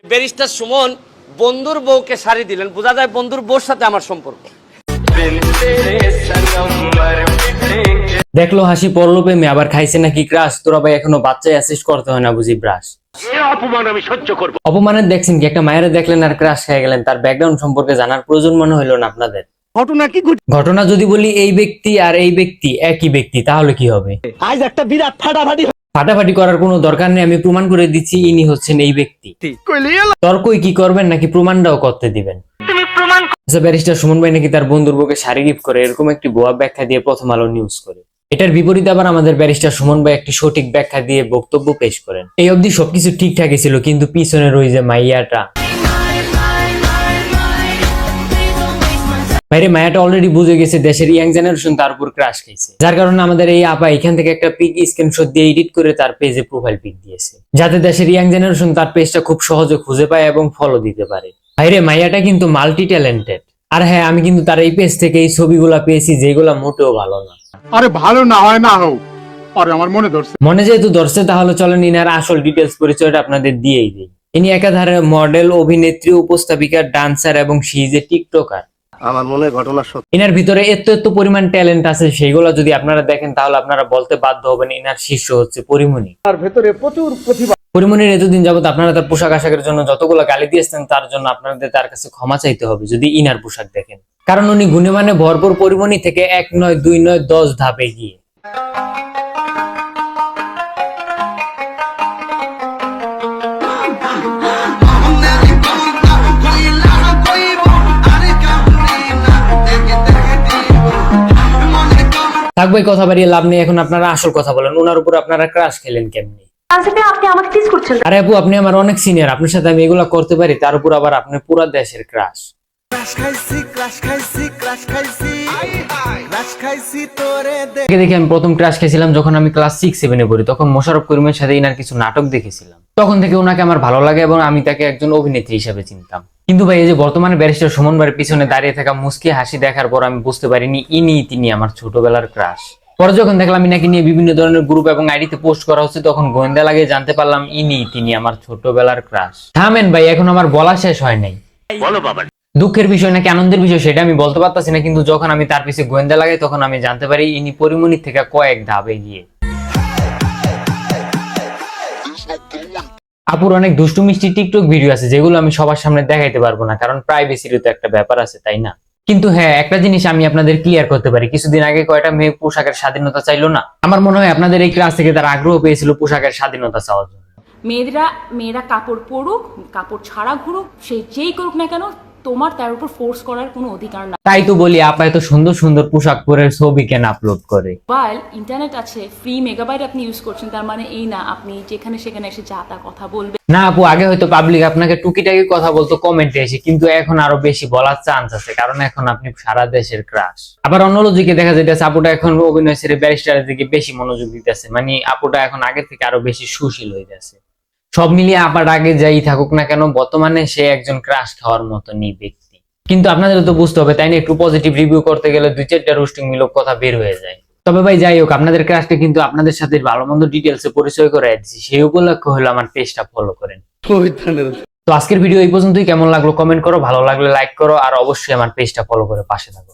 Barrister Suman বন্ধুর বউকে শাড়ি দিলেন, বোঝা যায় বন্ধুর বউর সাথে আমার সম্পর্ক। দেখলো হাসি পড়লো প্রেমে, আবার খাইছে নাকি ক্রাশ। তোরা ভাই এখনো বাচ্চায় অ্যাসিস্ট করতে হয় না বুঝি ব্রাশ। অপমান আমি সহ্য করব। অপমানের দেখছেন কি, একটা মায়েরা দেখলেন আর ক্রাশ খেয়ে গেলেন, তার ব্যাকগ্রাউন্ড সম্পর্কে জানার প্রয়োজন মনে হইলো না আপনাদের? ঘটনা কি ঘটনা যদি বলি এই ব্যক্তি আর এই ব্যক্তি একই ব্যক্তি, তাহলে কি হবে? আজ একটা বিরাট ফাটাফাটি করার কোনো দরকার নেই, আমি প্রমাণ করে দিচ্ছি ইনি হচ্ছেন এই ব্যক্তি। তর্কই কি করবেন নাকি প্রমাণটাও করতে দিবেন? আচ্ছা, ব্যারিস্টার সুমন ভাই নাকি তার বন্ধুর বউকে শাড়ি গিফট করে, এরকম একটি ভুয়া ব্যাখ্যা দিয়ে প্রথম আলো নিউজ করে। এটার বিপরীতে আবার আমাদের ব্যারিস্টার সুমন ভাই একটি সঠিক ব্যাখ্যা দিয়ে বক্তব্য পেশ করেন। এই অবধি সবকিছু ঠিকঠাকই ছিল, কিন্তু পিছনের ওই যে মাইয়াটা, ভাইরে মায়াটা অলরেডি বুঝে গেছে দেশের ইয়াং জেনারেশন তার উপর ক্রাশ খাইছে, যার কারণে আমাদের এই আপা এখান থেকে একটা পিক স্ক্রিনশট দিয়ে এডিট করে তার পেজে প্রোফাইল পিক দিয়েছে, যাতে দেশের ইয়াং জেনারেশন তার পেজটা খুব সহজে খুঁজে পায় এবং ফলো দিতে পারে। ভাইরে মায়াটা কিন্তু মাল্টি ট্যালেন্টেড। আর হ্যাঁ, আমি কিন্তু তার এই পেজ থেকে এই ছবিগুলা পেয়েছি যেগুলা মোটেও ভালো না। আরে ভালো না হয় না হোক, আরে আমার মনে ধরছে। মনে যেহেতু ধরছে, তাহলে চলেন ইনার আসল ডিটেলস পরিচয়টা আপনাদের দিয়েই দিই। ইনি একাধারে মডেল, অভিনেত্রী, উপস্থাপিকা, ডান্সার এবং সি ইজ এ টিকটকার। আমার মনে ঘটনা সত্য। ইনার ভিতরে এত পরিমাণ ট্যালেন্ট আছে, সেইগুলো যদি আপনারা দেখেন তাহলে আপনারা বলতে বাধ্য হবেন ইনার শিষ্য হচ্ছে পরিমণি। তার ভেতরে প্রচুর প্রতিভা। পরিমণির এতদিন যাবত আপনারা তার পোশাক আশাকের জন্য যতগুলো গালি দিয়েছেন, তার জন্য আপনাদের তার কাছে ক্ষমা চাইতে হবে যদি ইনার পোশাক দেখেন, কারণ উনি গুণে মানে ভরপুর। পরিমণি থেকে 1 নয় 2 নয় 10 ধাপে গিয়ে থাকবে। কথা বাড়িয়ে লাভ নেই, এখন আপনারা আসল কথা বলেন, ওনার উপর আপনারা ক্রাশ খেলেন কেমনি? আপনি আমাকে টিজ করছেন। আরে আপু, আপনি আমার অনেক সিনিয়র, আপনার সাথে আমি এগুলা করতে পারি, তার উপর আবার আপনি পুরো দেশের ক্রাশ। দেখে আমি প্রথম ক্রাশ খেয়েছিলাম যখন আমি ক্লাস 6-7 পড়ি, তখন মোশাররফ করিমের সাথে ইনার কিছু নাটক দেখেছিলাম। তখন থেকে ওনাকে আমার ভালো লাগে এবং আমি তাকে একজন অভিনেত্রী হিসেবে চিনতাম। কিন্তু ভাই, এই যে বর্তমানে ব্যারিস্টার সুমন ভাইয়ের পিছনে দাঁড়িয়ে থাকা মুস্কি হাসি দেখার পর আমি বুঝতে পারিনি তিনি আমার ছোটবেলার ক্রাশ। পরে যখন দেখলাম ইনাকে নিয়ে বিভিন্ন ধরনের গ্রুপ এবং আইডিতে পোস্ট করা হচ্ছে, তখন গোয়েন্দা লাগে জানতে পারলাম তিনি আমার ছোটবেলার ক্রাশ। থামেন ভাই, এখন আমার বলা শেষ হয় নাই। বলো বাবা। দুঃখের বিষয় নাকি আনন্দের বিষয় সেটা আমি বলতে পারতাছি না, কিন্তু যখন আমি তার পিছে গোয়েন্দা লাগাই তখন আমি জানতে পারি ইনি পরিমণির থেকে কয়েক ধাপে গিয়ে। আপুর অনেক দুষ্টু মিষ্টি টিকটক ভিডিও আছে যেগুলো আমি সবার সামনে দেখাইতে পারবো না, কারণ প্রাইভেসিরও তো একটা ব্যাপার আছে, তাই না? কিন্তু হ্যাঁ, একটা জিনিস আমি আপনাদের ক্লিয়ার করতে পারি, কিছুদিন আগে কয়টা মেয়ে পোশাকের স্বাধীনতা চাইলো না? আমার মনে হয় আপনাদের এই ক্লাস থেকে তার আগ্রহ পেয়েছিল পোশাকের স্বাধীনতা চাওয়ার জন্য। মেয়েরা কাপড় পরুক, কাপড় ছাড়া ঘুরুক, সে যেই করুক না কেন, তোমার তার উপর ফোর্স করার কোনো অধিকার নাই। তাই তো বলি, আপা এত সুন্দর সুন্দর পোশাক পরে ছবি কেন আপলোড করে? মোবাইল ইন্টারনেট আছে, ফ্রি মেগাবাইট আপনি ইউজ করছেন, তার মানে এই না আপনি যেখানে সেখানে এসে যা তা কথা বলবেন। না আপু, আগে হয়তো পাবলিক আপনাকে টুকিটাকি কথা বলতো কমেন্টে এসে, কিন্তু এখন আরো বেশি বলার চান্স আছে, কারণ এখন আপনি সারা দেশের ক্রাশ। আবার অন্য লজিকে দেখা যাইতেছে আপুটা এখন অভিনয় ছেড়ে ব্যারিস্টারের দিকে বেশি মনোযোগ দিতেছে, মানে আপুটা এখন আগের থেকে আরো বেশি সুশীল হয়ে গেছে। সব মিলিয়ে আপার আগে যাই থাকুক না কেন, বর্তমানে সে একজন ক্রাশ খাওয়ার মতনই ব্যক্তি। কিন্তু আপনাদের তো বুঝতে হবে, তাই না? একটু পজিটিভ রিভিউ করতে গেলে 2-4টা রোস্টিং মিলক কথা বের হয়ে যায়। তবে ভাই যাই হোক, আপনাদের ক্রাশকে কিন্তু আপনাদের সাথে ভালো মন্দ ডিটেলসে পরিচয় করে দিচ্ছি, সেই উপলক্ষে হলো আমার পেজটা ফলো করেন। তো আজকের ভিডিও এই পর্যন্তই। কেমন লাগলো কমেন্ট করো, ভালো লাগলে লাইক করো, আর অবশ্যই আমার পেজটা ফলো করে পাশে থাকো।